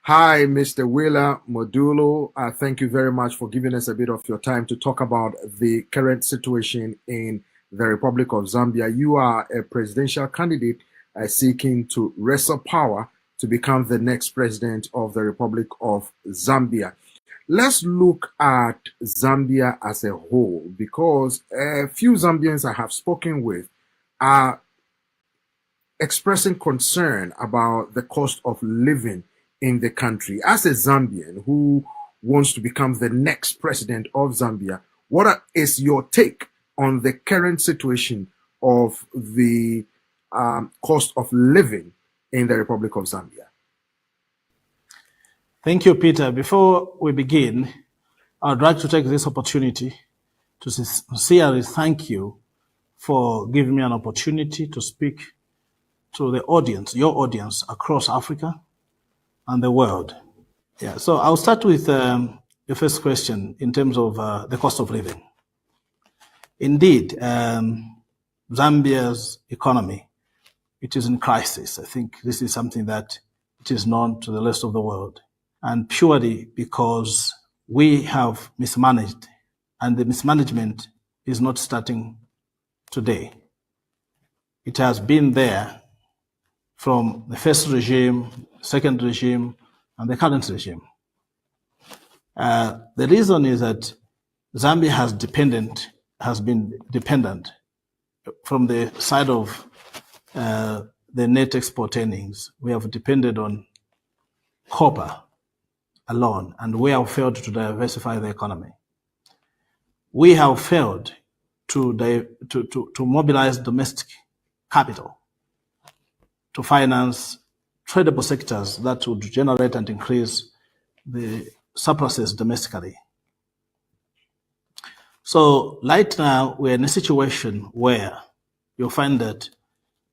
Hi, Mr. Willah Mudolo. Thank you very much for giving us a bit of your time to talk about the current situation in the Republic of Zambia. You are a presidential candidate seeking to wrestle power to become the next president of the Republic of Zambia. Let's look at Zambia as a whole because a few Zambians I have spoken with are expressing concern about the cost of living in the country. As a Zambian who wants to become the next president of Zambia, what is your take on the current situation of the cost of living in the Republic of Zambia? Thank you, Peter. Before we begin, I'd like to take this opportunity to sincerely thank you for giving me an opportunity to speak to the audience, your audience across Africa and the world. Yeah, so I'll start with the first question in terms of the cost of living. Indeed, Zambia's economy, it is in crisis. I think this is something that it is known to the rest of the world, and purely because we have mismanaged, and the mismanagement is not starting today. It has been there from the first regime, second regime, and the current regime. The reason is that Zambia has been dependent from the side of the net export earnings. We have depended on copper alone, and we have failed to diversify the economy. We have failed to mobilize domestic capital to finance tradable sectors that would generate and increase the surpluses domestically. So right now, we're in a situation where you'll find that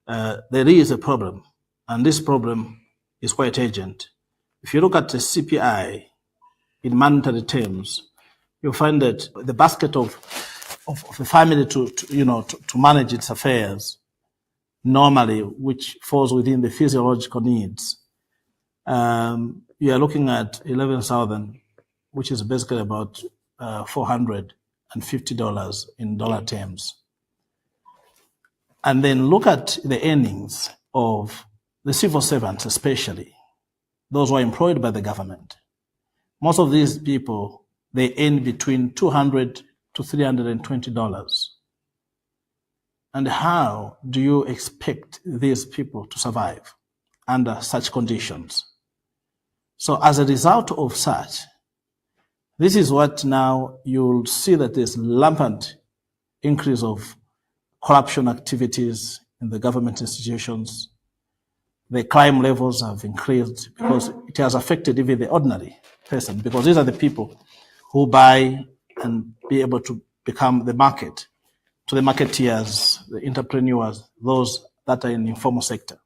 there is a problem, and this problem is quite urgent. If you look at the CPI in monetary terms, you'll find that the basket of a family to manage its affairs normally, which falls within the physiological needs, you are looking at 11,000, which is basically about $450 in dollar terms. And then look at the earnings of the civil servants, especially those who are employed by the government. Most of these people, they earn between $200 to $320. And how do you expect these people to survive under such conditions? So as a result of such, this is what now you'll see that there's rampant increase of corruption activities in the government institutions. The crime levels have increased because it has affected even the ordinary person, because these are the people who buy and be able to become the market, to the marketeers, the entrepreneurs, those that are in the informal sector.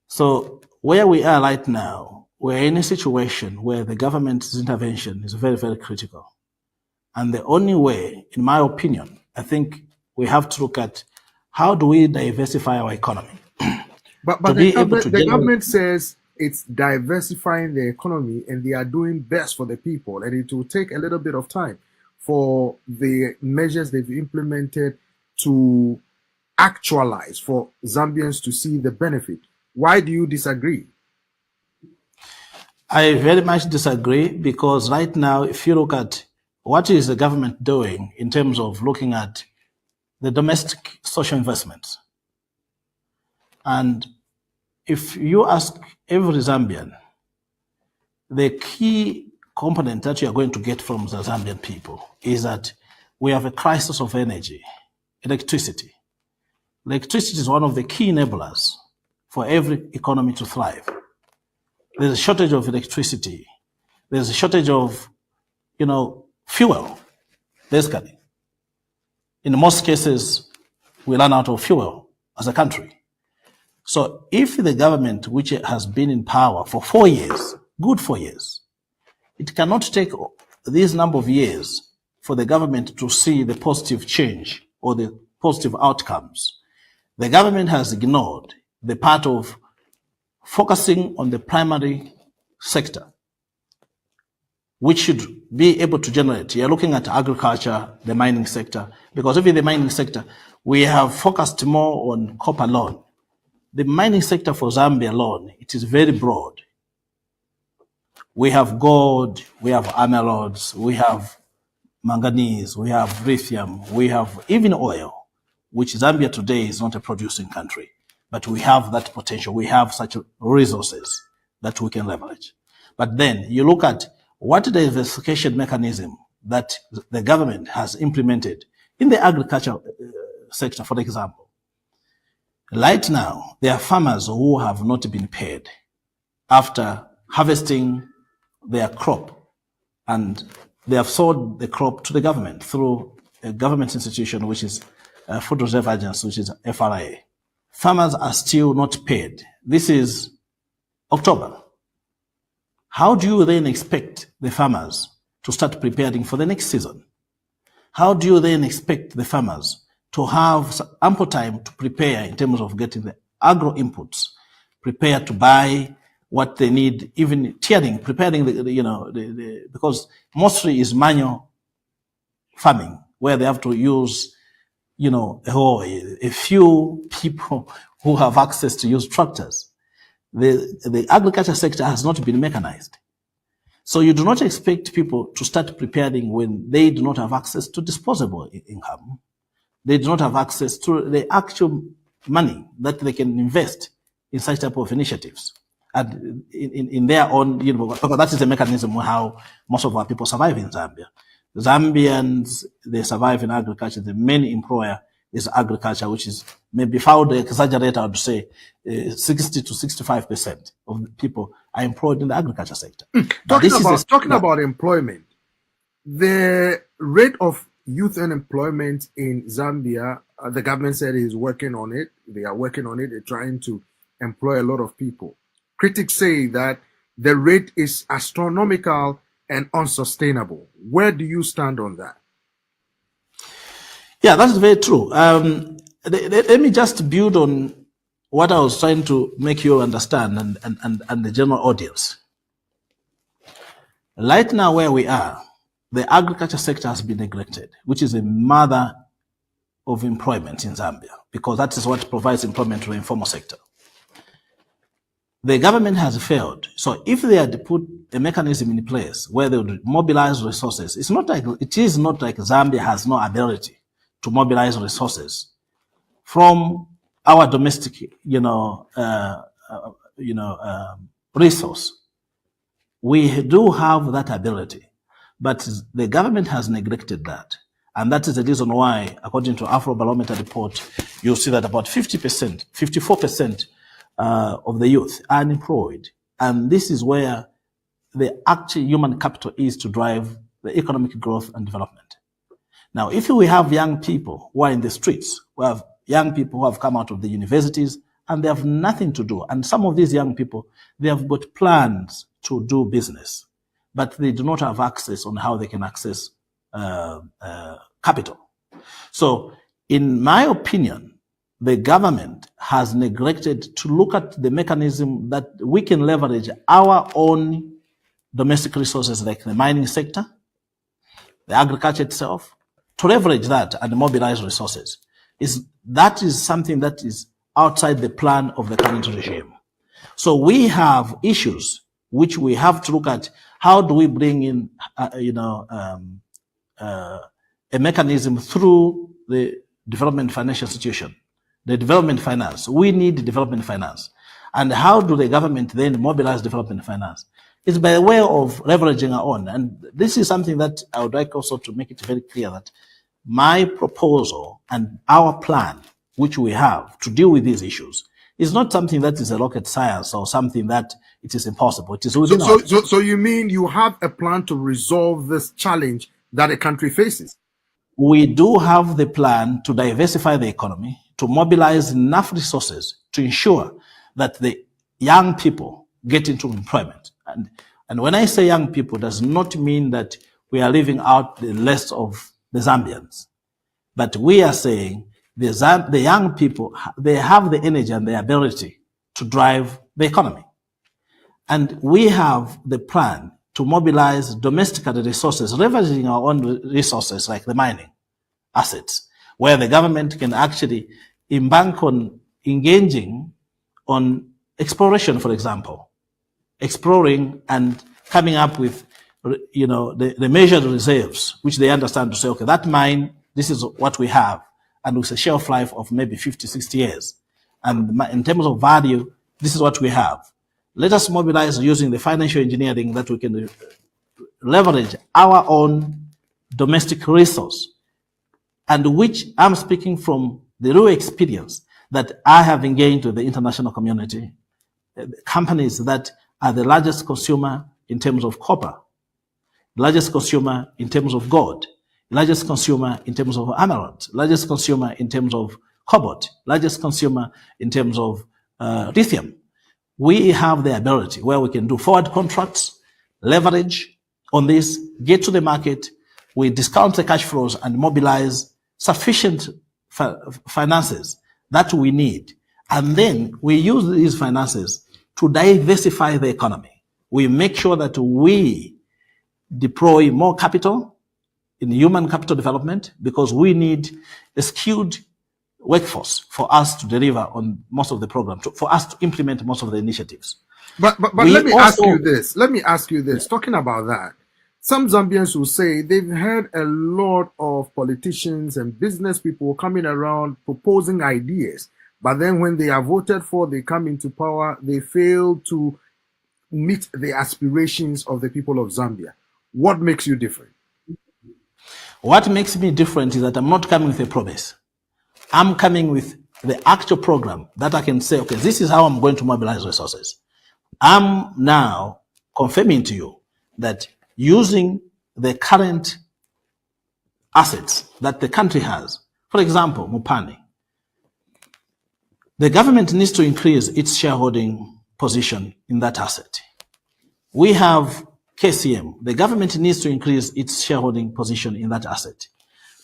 So where we are right now, we're in a situation where the government's intervention is very, very critical. And the only way, in my opinion, I think we have to look at how do we diversify our economy. But the government says it's diversifying the economy and they are doing best for the people, and it will take a little bit of time for the measures they've implemented to actualize, for Zambians to see the benefit. Why do you disagree? I very much disagree, because right now, if you look at what is the government doing in terms of looking at the domestic social investments, and if you ask every Zambian, the key component that you are going to get from the Zambian people is that we have a crisis of energy, electricity. Electricity is one of the key enablers for every economy to thrive. There's a shortage of electricity. There's a shortage of, fuel, basically. In most cases, we run out of fuel as a country. So if the government, which has been in power for 4 years, good 4 years, it cannot take this number of years for the government to see the positive change or the positive outcomes. The government has ignored the part of focusing on the primary sector, which should be able to generate. You're looking at agriculture, the mining sector, because even the mining sector, we have focused more on copper loan. The mining sector for Zambia alone, it is very broad. We have gold, we have emeralds, we have manganese, we have lithium, we have even oil, which Zambia today is not a producing country, but we have that potential. We have such resources that we can leverage. But then you look at what diversification mechanism that the government has implemented in the agriculture sector, for example. Right now, there are farmers who have not been paid after harvesting their crop, and they have sold the crop to the government through a government institution, which is Food Reserve Agency, which is FRA. Farmers are still not paid. This is October. How do you then expect the farmers to start preparing for the next season? How do you then expect the farmers to have ample time to prepare in terms of getting the agro inputs, prepare to buy what they need, even tiering, preparing because mostly is manual farming where they have to use, a few people who have access to use tractors. The agriculture sector has not been mechanized. So you do not expect people to start preparing when they do not have access to disposable income. They do not have access to the actual money that they can invest in such type of initiatives. And in their own, because that is the mechanism how most of our people survive in Zambia. Zambians, they survive in agriculture. The main employer is agriculture, which is maybe, if I would exaggerate, I would say 60 to 65% of the people are employed in the agriculture sector. Talking about employment, the rate of youth unemployment in Zambia, the government said is working on it. They are working on it. They're trying to employ a lot of people. Critics say that the rate is astronomical and unsustainable. Where do you stand on that? Yeah, that's very true. Let me just build on what I was trying to make you understand and the general audience. Right now where we are, the agriculture sector has been neglected, which is the mother of employment in Zambia, because that is what provides employment to the informal sector. The government has failed. So if they had put a mechanism in place where they would mobilize resources, it is not like Zambia has no ability to mobilize resources from our domestic, resource. We do have that ability, but the government has neglected that. And that is the reason why, according to Afrobarometer report, you'll see that about 50%, 54% of the youth are unemployed. And this is where the actual human capital is to drive the economic growth and development. Now, if we have young people who are in the streets, we have young people who have come out of the universities and they have nothing to do. And some of these young people, they have got plans to do business, but they do not have access on how they can access capital. So in my opinion, the government has neglected to look at the mechanism that we can leverage our own domestic resources like the mining sector, the agriculture itself, to leverage that and mobilize resources. That is something that is outside the plan of the current regime. So we have issues which we have to look at. How do we bring in, a mechanism through the development financial institution, the development finance? We need development finance. And how do the government then mobilize development finance? It's by way of leveraging our own. And this is something that I would like also to make it very clear that my proposal and our plan, which we have to deal with these issues, is not something that is a rocket science or something that it is impossible. It is within So you mean you have a plan to resolve this challenge that a country faces? We do have the plan to diversify the economy, to mobilize enough resources to ensure that the young people get into employment. And when I say young people, does not mean that we are leaving out the rest of the Zambians. But we are saying the young people, they have the energy and the ability to drive the economy. And we have the plan to mobilize domestically resources, leveraging our own resources like the mining assets, where the government can actually embank on engaging on exploration, for example, exploring and coming up with, the measured reserves, which they understand to say, okay, that mine, this is what we have, and with a shelf life of maybe 50, 60 years. And in terms of value, this is what we have. Let us mobilize using the financial engineering that we can leverage our own domestic resource, and which I'm speaking from the real experience that I have engaged with the international community, companies that are the largest consumer in terms of copper, largest consumer in terms of gold, largest consumer in terms of emerald, largest consumer in terms of cobalt, largest consumer in terms of lithium. We have the ability where we can do forward contracts, leverage on this, get to the market, we discount the cash flows and mobilize sufficient finances that we need. And then we use these finances to diversify the economy. We make sure that we deploy more capital in human capital development, because we need a skilled workforce for us to deliver on most of the program, for us to implement most of the initiatives. But let me ask you this. Let me ask you this. Talking about that, some Zambians will say they've heard a lot of politicians and business people coming around proposing ideas, but then when they are voted for, they come into power, they fail to meet the aspirations of the people of Zambia. What makes you different? What makes me different is that I'm not coming with a promise. I'm coming with the actual program that I can say, okay, this is how I'm going to mobilize resources. I'm now confirming to you that using the current assets that the country has, for example, Mupani, the government needs to increase its shareholding position in that asset. We have KCM. The government needs to increase its shareholding position in that asset.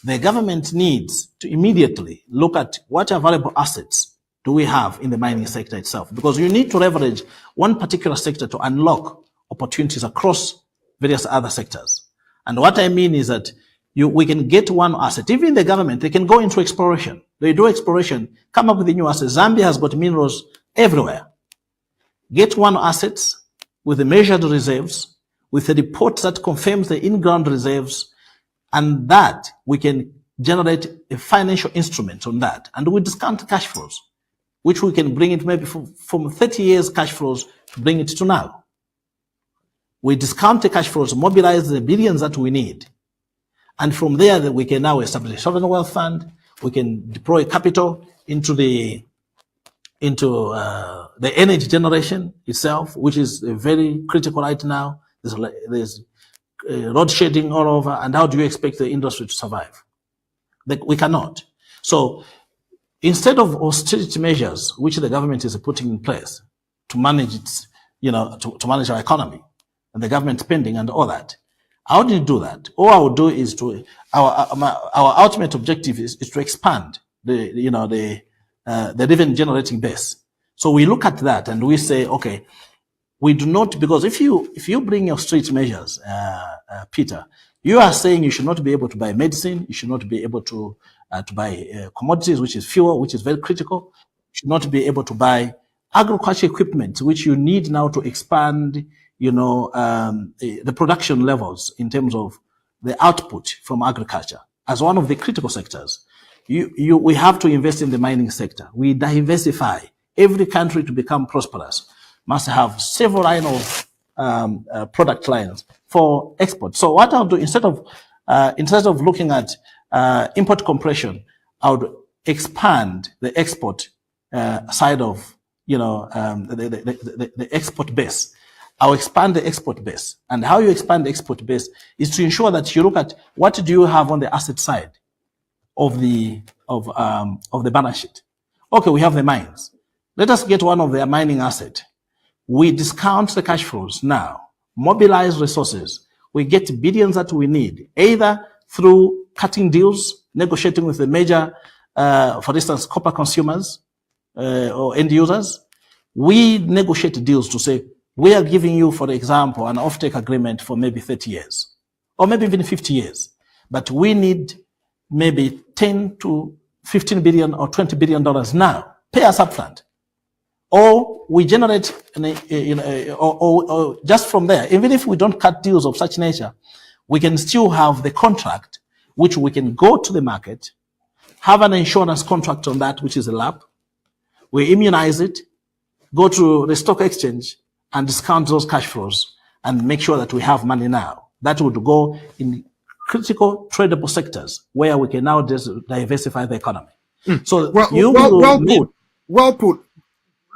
The government needs to immediately look at what available assets do we have in the mining sector itself, because you need to leverage one particular sector to unlock opportunities across various other sectors. And what I mean is that we can get one asset. Even the government, they can go into exploration. They do exploration, come up with a new asset. Zambia has got minerals everywhere. Get one asset with the measured reserves, with a report that confirms the in-ground reserves, and that we can generate a financial instrument on that. And we discount cash flows, which we can bring it maybe from 30 years cash flows to bring it to now. We discount the cash flows, mobilize the billions that we need. And from there, we can now establish a sovereign wealth fund. We can deploy capital into the energy generation itself, which is very critical right now. There's road shedding all over, and how do you expect the industry to survive? We cannot. So instead of austerity measures, which the government is putting in place to manage its, to manage our economy and the government spending and all that, how do you do that? All I would do is our ultimate objective is to expand the revenue generating base. So we look at that and we say, okay, we do not, because if you bring your street measures, Peter, you are saying you should not be able to buy medicine, you should not be able to buy commodities, which is fuel, which is very critical. You should not be able to buy agriculture equipment, which you need now to expand, the production levels in terms of the output from agriculture as one of the critical sectors. We have to invest in the mining sector. We diversify. Every country to become prosperous must have several line of product lines for export. So what I'll do, instead of looking at import compression, I would expand the export side of the export base. I'll expand the export base. And how you expand the export base is to ensure that you look at what do you have on the asset side of the balance sheet. Okay, we have the mines. Let us get one of their mining asset. We discount the cash flows now, mobilize resources. We get billions that we need, either through cutting deals, negotiating with the major, for instance, copper consumers or end users. We negotiate deals to say, we are giving you, for example, an offtake agreement for maybe 30 years, or maybe even 50 years. But we need maybe 10 to 15 billion or $20 billion now. Pay us upfront. Or we generate, or just from there, even if we don't cut deals of such nature, we can still have the contract, which we can go to the market, have an insurance contract on that, which is a lap. We immunize it, go to the stock exchange and discount those cash flows and make sure that we have money now. That would go in critical tradable sectors where we can now diversify the economy. So well put.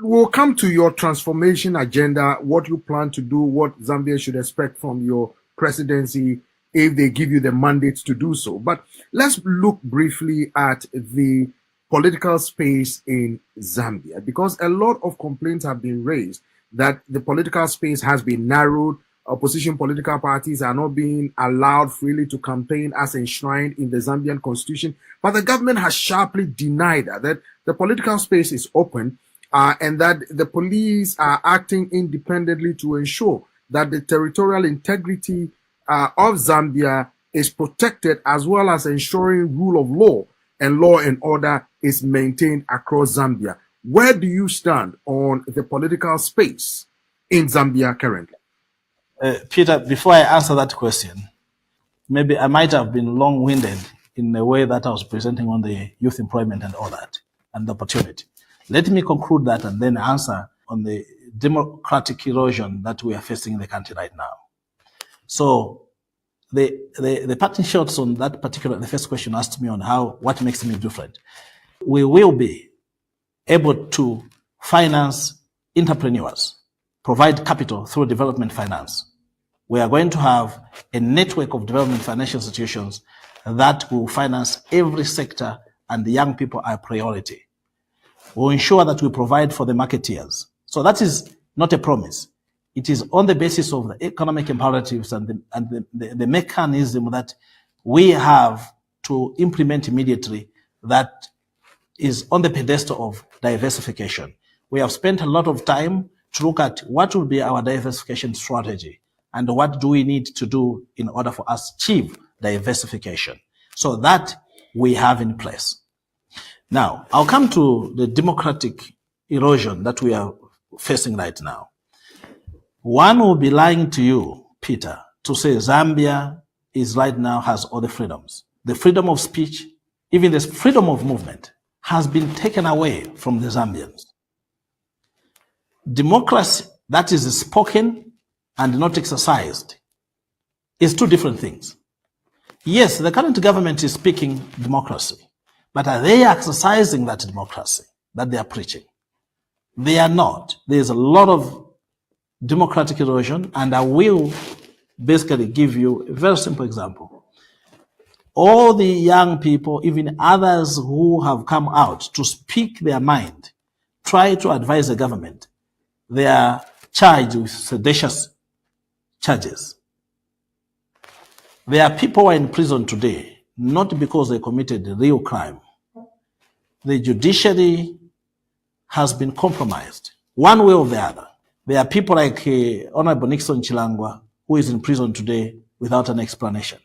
We'll come to your transformation agenda, what you plan to do, what Zambia should expect from your presidency if they give you the mandate to do so. But let's look briefly at the political space in Zambia, because a lot of complaints have been raised that the political space has been narrowed. Opposition political parties are not being allowed freely to campaign as enshrined in the Zambian constitution. But the government has sharply denied that the political space is open and that the police are acting independently to ensure that the territorial integrity of Zambia is protected, as well as ensuring rule of law and order is maintained across Zambia. Where do you stand on the political space in Zambia currently? Peter, before I answer that question, maybe I might have been long-winded in the way that I was presenting on the youth employment and all that, and the opportunity. Let me conclude that and then answer on the democratic erosion that we are facing in the country right now. So the parting shots on that particular, the first question asked me on what makes me different. We will be able to finance entrepreneurs, provide capital through development finance. We are going to have a network of development financial institutions that will finance every sector, and the young people are a priority. We'll ensure that we provide for the marketeers. So that is not a promise. It is on the basis of the economic imperatives and the mechanism that we have to implement immediately that is on the pedestal of diversification. We have spent a lot of time to look at what will be our diversification strategy and what do we need to do in order for us to achieve diversification. So that we have in place. Now, I'll come to the democratic erosion that we are facing right now. One will be lying to you, Peter, to say Zambia is right now has all the freedoms. The freedom of speech, even the freedom of movement, has been taken away from the Zambians. Democracy that is spoken and not exercised is two different things. Yes, the current government is speaking democracy, but are they exercising that democracy that they are preaching? They are not. There's a lot of democratic erosion, and I will basically give you a very simple example. All the young people, even others who have come out to speak their mind, try to advise the government, they are charged with seditious charges. There are people who are in prison today, not because they committed a real crime. The judiciary has been compromised, one way or the other. There are people like Honorable Nixon Chilangwa, who is in prison today without an explanation.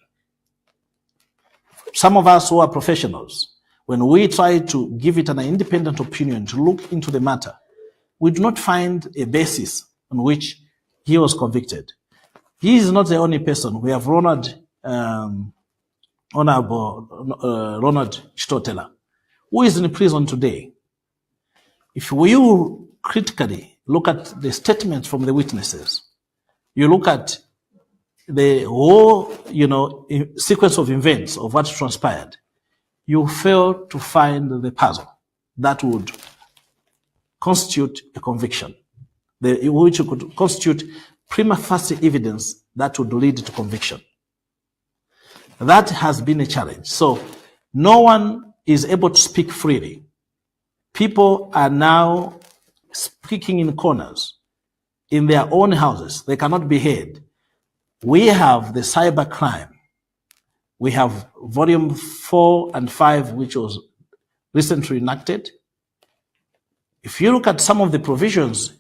Some of us who are professionals, when we try to give it an independent opinion, to look into the matter, we do not find a basis on which he was convicted. He is not the only person. We have Honorable Ronald Chitotela, who is in prison today. If we critically look at the statements from the witnesses, you look at the whole, sequence of events of what transpired, you fail to find the puzzle that would constitute a conviction, which could constitute prima facie evidence that would lead to conviction. That has been a challenge. So no one is able to speak freely. People are now speaking in corners, in their own houses. They cannot be heard. We have the cyber crime. We have volume 4 and 5, which was recently enacted. If you look at some of the provisions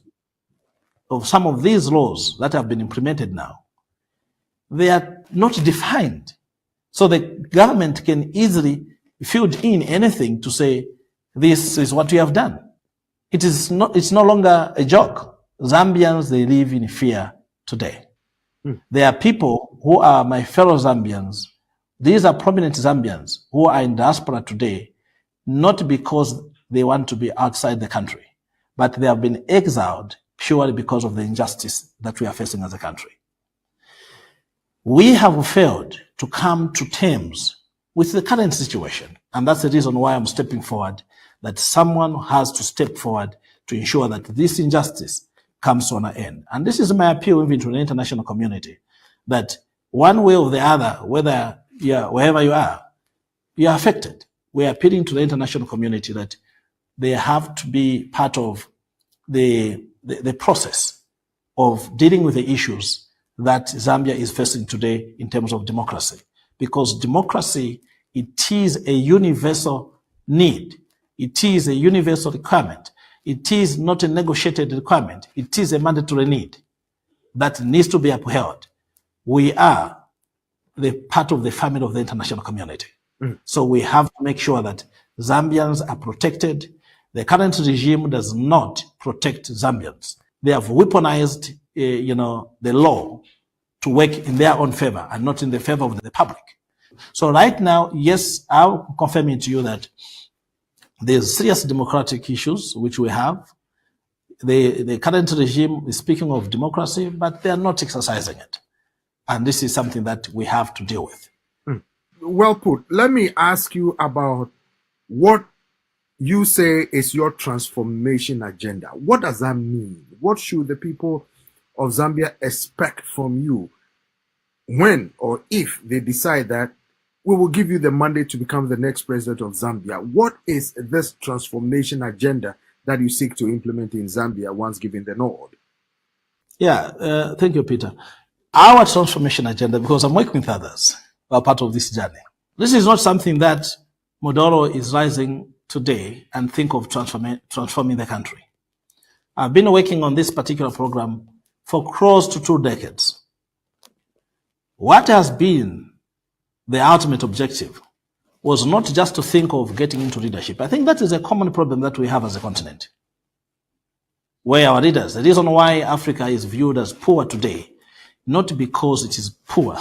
of some of these laws that have been implemented now, they are not defined. So the government can easily fill in anything to say, this is what we have done. It's no longer a joke. Zambians, they live in fear today. There are people who are my fellow Zambians. These are prominent Zambians who are in diaspora today, not because they want to be outside the country, but they have been exiled purely because of the injustice that we are facing as a country. We have failed to come to terms with the current situation. And that's the reason why I'm stepping forward, that someone has to step forward to ensure that this injustice comes to an end. And this is my appeal even to the international community, that one way or the other, wherever you are affected. We are appealing to the international community that they have to be part of the process of dealing with the issues that Zambia is facing today in terms of democracy. Because democracy, it is a universal need. It is a universal requirement. It is not a negotiated requirement. It is a mandatory need that needs to be upheld. We are the part of the family of the international community. So we have to make sure that Zambians are protected. The current regime does not protect Zambians. They have weaponized, the law to work in their own favor and not in the favor of the public. So right now, yes, I'll confirm it to you that there's serious democratic issues which we have. The current regime is speaking of democracy, but they are not exercising it. And this is something that we have to deal with. Well put. Let me ask you about what you say is your transformation agenda. What does that mean? What should the people of Zambia expect from you when or if they decide that we will give you the mandate to become the next president of Zambia? What is this transformation agenda that you seek to implement in Zambia once given the nod? Yeah, thank you, Peter. Our transformation agenda, because I'm working with others who are part of this journey. This is not something that Mudolo is rising today and think of transforming the country. I've been working on this particular program for close to 2 decades. What has been the ultimate objective was not just to think of getting into leadership. I think that is a common problem that we have as a continent, where our leaders, the reason why Africa is viewed as poor today, not because it is poor,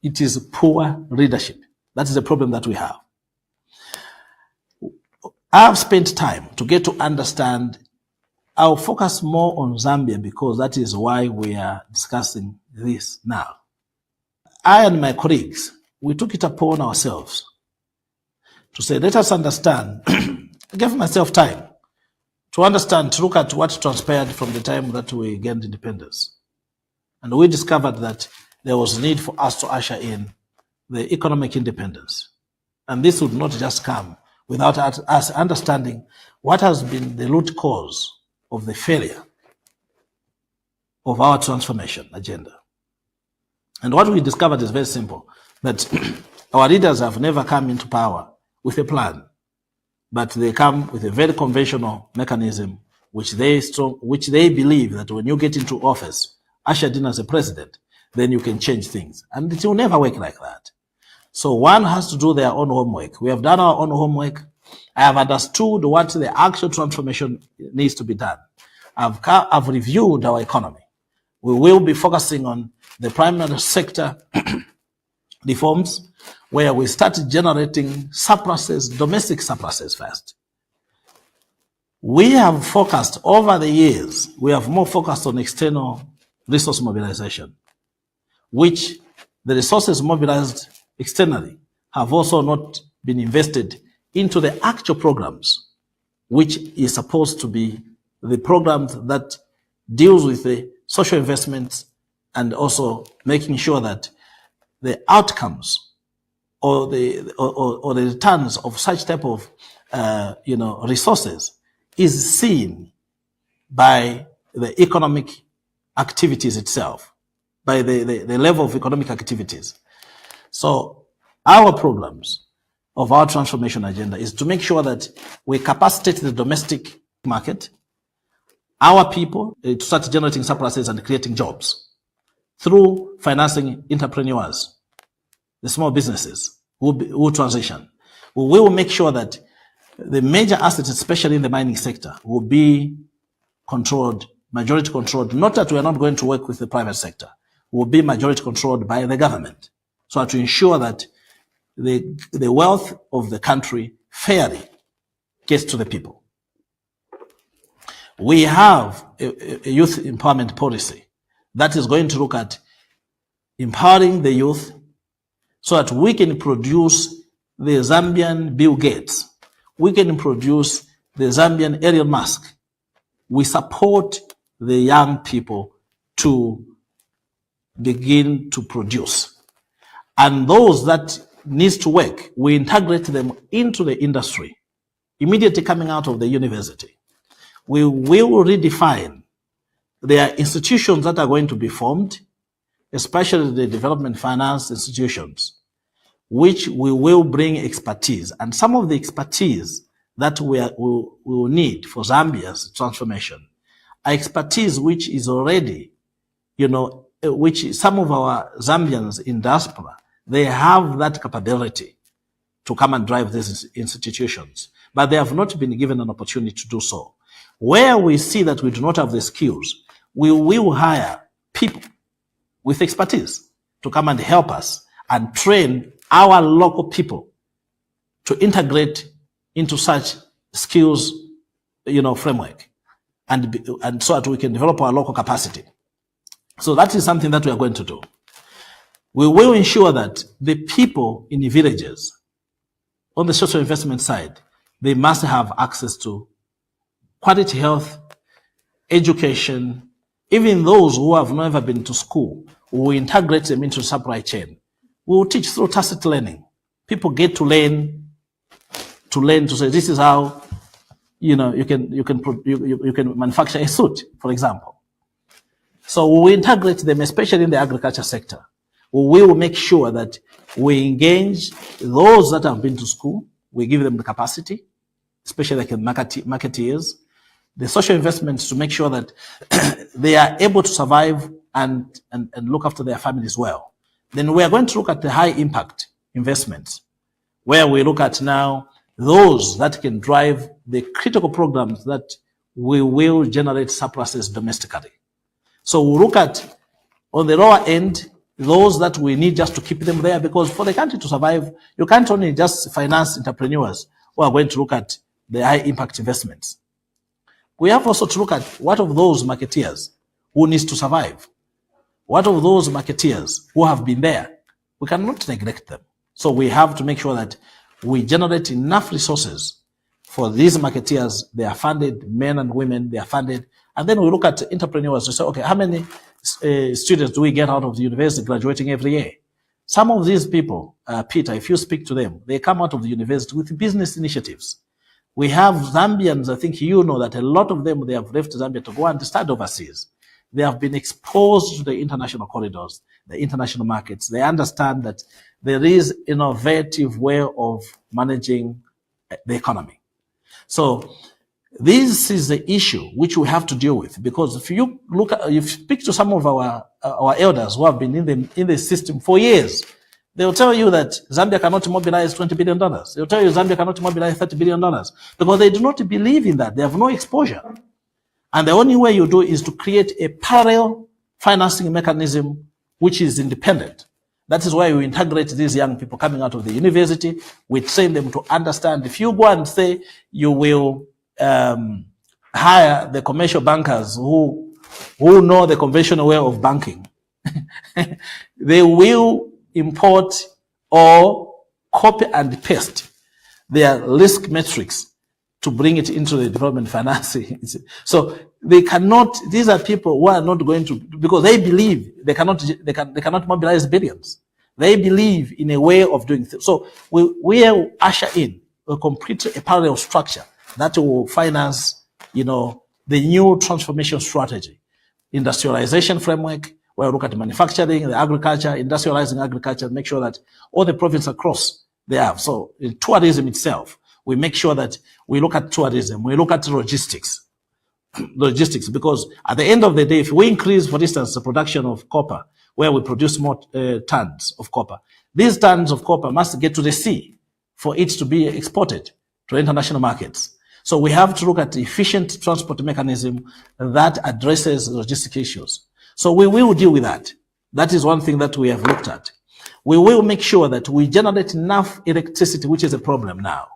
it is poor leadership. That is the problem that we have. I've spent time to get to understand. I'll focus more on Zambia because that is why we are discussing this now. I and my colleagues, we took it upon ourselves to say, let us understand. I gave myself time to understand, to look at what transpired from the time that we gained independence. And we discovered that there was need for us to usher in the economic independence. And this would not just come without us understanding what has been the root cause of the failure of our transformation agenda. And what we discovered is very simple, that our leaders have never come into power with a plan, but they come with a very conventional mechanism which they believe that when you get into office, ushered in as a president, then you can change things. And it will never work like that. So one has to do their own homework. We have done our own homework. I have understood what the actual transformation needs to be done. I've reviewed our economy. We will be focusing on the primary sector reforms, where we started generating surpluses, domestic surpluses first. We have focused over the years, we have more focused on external resource mobilization, which the resources mobilized externally have also not been invested into the actual programs, which is supposed to be the programs that deals with the social investments and also making sure that the outcomes or the returns of such type of resources is seen by the economic activities itself, by the level of economic activities. So our programs of our transformation agenda is to make sure that we capacitate the domestic market, our people to start generating surpluses and creating jobs through financing entrepreneurs, the small businesses who transition. We will make sure that the major assets, especially in the mining sector, will be controlled, majority controlled. Not that we are not going to work with the private sector, will be majority controlled by the government, so to ensure that the wealth of the country fairly gets to the people. We have a youth empowerment policy that is going to look at empowering the youth so that we can produce the Zambian Bill Gates. We can produce the Zambian Elon Musk. We support the young people to begin to produce. And those that needs to work, we integrate them into the industry immediately coming out of the university. We will redefine. There are institutions that are going to be formed, especially the development finance institutions, which we will bring expertise. And some of the expertise that we will need for Zambia's transformation are expertise which is already, which some of our Zambians in diaspora, they have that capability to come and drive these institutions, but they have not been given an opportunity to do so. Where we see that we do not have the skills, we will hire people with expertise to come and help us and train our local people to integrate into such skills, framework, and so that we can develop our local capacity. So that is something that we are going to do. We will ensure that the people in the villages, on the social investment side, they must have access to quality health, education. Even those who have never been to school, we will integrate them into the supply chain. We will teach through tacit learning. People get to learn to say, this is how, you can manufacture a suit, for example. So we will integrate them, especially in the agriculture sector. We will make sure that we engage those that have been to school. We give them the capacity, especially like marketeers, the social investments to make sure that they are able to survive and look after their families well. Then we are going to look at the high impact investments, where we look at now those that can drive the critical programs that we will generate surpluses domestically. So we'll look at, on the lower end, those that we need just to keep them there, because for the country to survive, you can't only just finance entrepreneurs who are going to look at the high impact investments. We have also to look at what of those marketeers who needs to survive. What of those marketeers who have been there? We cannot neglect them. So we have to make sure that we generate enough resources for these marketeers. They are funded, men and women, they are funded. And then we look at entrepreneurs to say, okay, how many students do we get out of the university graduating every year? Some of these people, Peter, if you speak to them, they come out of the university with business initiatives. We have Zambians, I think you know that a lot of them, they have left Zambia to go and study overseas. They have been exposed to the international corridors, the international markets. They understand that there is innovative way of managing the economy. So this is the issue which we have to deal with, because if you look at, you speak to some of our elders who have been in the system for years, they will tell you that Zambia cannot mobilize $20 billion. They'll tell you Zambia cannot mobilize $30 billion because they do not believe in that. They have no exposure. And the only way you do is to create a parallel financing mechanism which is independent. That is why we integrate these young people coming out of the university. We train them to understand. If you go and say you will hire the commercial bankers who know the conventional way of banking, they will import or copy and paste their risk metrics to bring it into the development financing. So they cannot, these are people who are not going to, because they believe they cannot mobilize billions. They believe in a way of doing things. So we will usher in a parallel structure that will finance, the new transformation strategy, industrialization framework, where we look at manufacturing, the agriculture, industrializing agriculture, make sure that all the provinces across they have. So in tourism itself, We make sure that we look at tourism, we look at logistics, because at the end of the day, if we increase, for instance, the production of copper, where we produce more tons of copper, these tons of copper must get to the sea for it to be exported to international markets. So we have to look at the efficient transport mechanism that addresses logistic issues. So we will deal with that. That is one thing that we have looked at. We will make sure that we generate enough electricity, which is a problem now.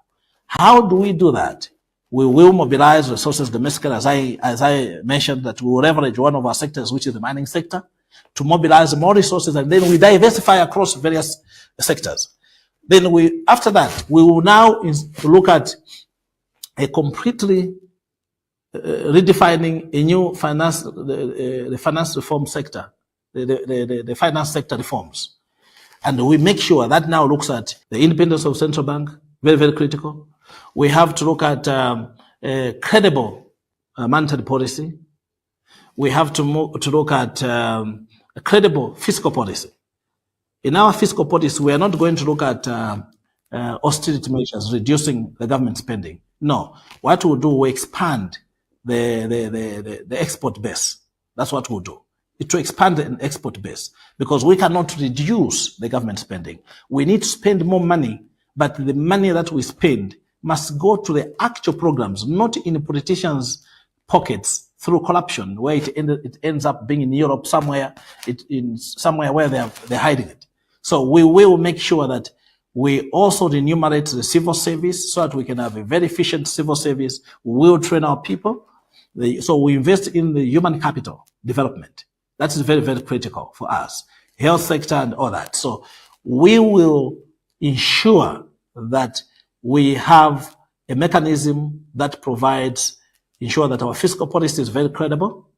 How do we do that? We will mobilize resources domestically, as I mentioned, that we will leverage one of our sectors, which is the mining sector, to mobilize more resources, and then we diversify across various sectors. Then after that, we will now look at a completely redefining a new finance, the finance reform sector, the finance sector reforms. And we make sure that now looks at the independence of central bank, very, very critical. We have to look at a credible monetary policy. We have to look at a credible fiscal policy. In our fiscal policy, we are not going to look at austerity measures, reducing the government spending. No, what we'll do, we expand the export base. That's what we'll do. To expand an export base, because we cannot reduce the government spending. We need to spend more money, but the money that we spend must go to the actual programs, not in politicians' pockets through corruption, where it ends up being in Europe somewhere, somewhere where they're hiding it. So we will make sure that we also remunerate the civil service so that we can have a very efficient civil service. We will train our people. So we invest in the human capital development. That is very, very critical for us. Health sector and all that. So we will ensure that we have a mechanism that ensure that our fiscal policy is very credible.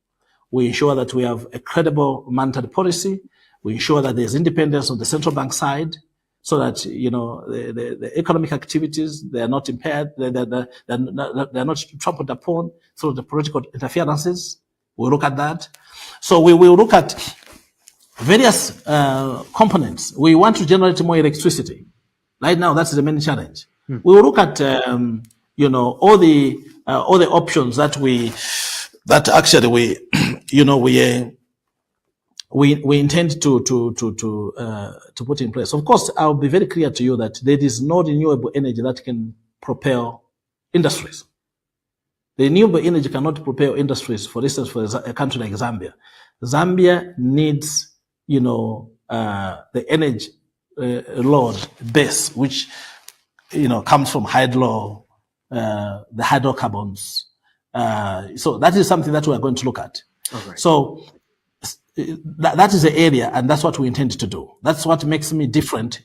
We ensure that we have a credible monetary policy. We ensure that there's independence on the central bank side, so that, you know, the economic activities, they are not impaired, they're not trampled upon through the political interferences. We'll look at that. So we will look at various components. We want to generate more electricity. Right now, that's the main challenge. We will look at, you know, all the options that actually we intend to put in place. Of course, I'll be very clear to you that there is no renewable energy that can propel industries. The renewable energy cannot propel industries. For instance, for a country like Zambia, Zambia needs, you know, the energy load base, which, you know, comes from the hydrocarbons. So that is something that we are going to look at. Okay. So that is the area, and that's what we intend to do. That's what makes me different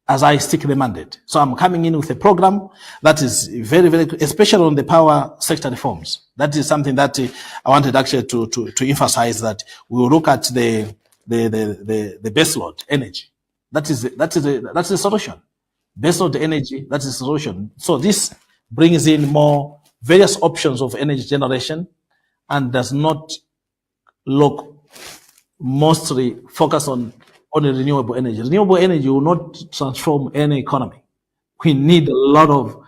as I stick the mandate. So I'm coming in with a program that is very, very, especially on the power sector reforms. That is something that I wanted actually to emphasize, that we will look at the baseload energy. That is the solution. Baseload energy, that is the solution. So this brings in more various options of energy generation and does not look mostly focus on renewable energy. Renewable energy will not transform any economy. We need a lot of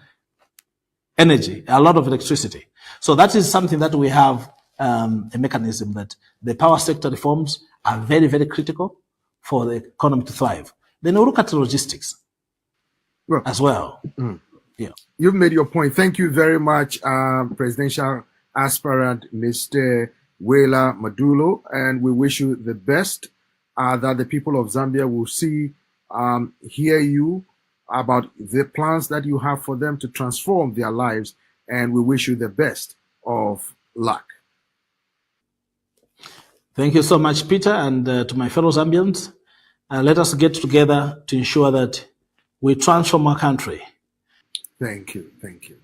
energy, a lot of electricity. So that is something that we have a mechanism that the power sector reforms are very, very critical for the economy to thrive. Then we'll look at logistics as well. Yeah. You've made your point. Thank you very much, presidential aspirant, Mr. Willah Mudolo, and we wish you the best, that the people of Zambia will hear you about the plans that you have for them to transform their lives, and we wish you the best of luck. Thank you so much, Peter, and to my fellow Zambians. Let us get together to ensure that we transform our country. Thank you. Thank you.